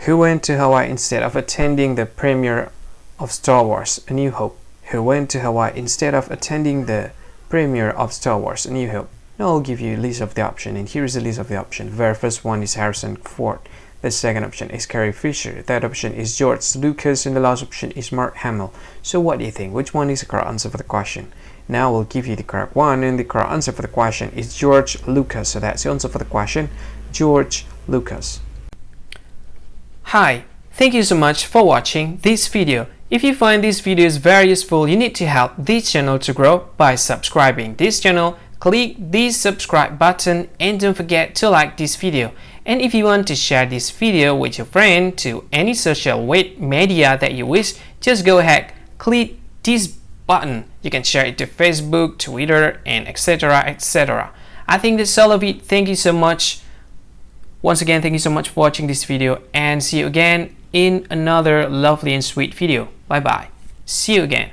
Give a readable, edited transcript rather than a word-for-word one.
Who went to Hawaii instead of attending the premiere of Star Wars: A New Hope? Who went to Hawaii instead of attending the premiere of Star Wars: A New Hope? Now I'll give you a list of the options, and here is the list of the options. The very first one is Harrison Ford. The second option is Carrie Fisher. The third option is George Lucas, and the last option is Mark Hamill. So what do you think? Which one is the correct answer for the question? Now we'll give you the correct one, and the correct answer for the question is George Lucas. So that's the answer for the question, George Lucas. Hi, thank you so much for watching this video. If you find this video is very useful, you need to help this channel to grow by subscribing this channel. Click this subscribe button and don't forget to like this video. And if you want to share this video with your friend to any social media that you wish, just go ahead, click this button. You can share it to Facebook, Twitter, and etc. etc. I think that's all of it. Thank you so much. Once again, thank you so much for watching this video, and see you again in another lovely and sweet video. Bye bye. See you again.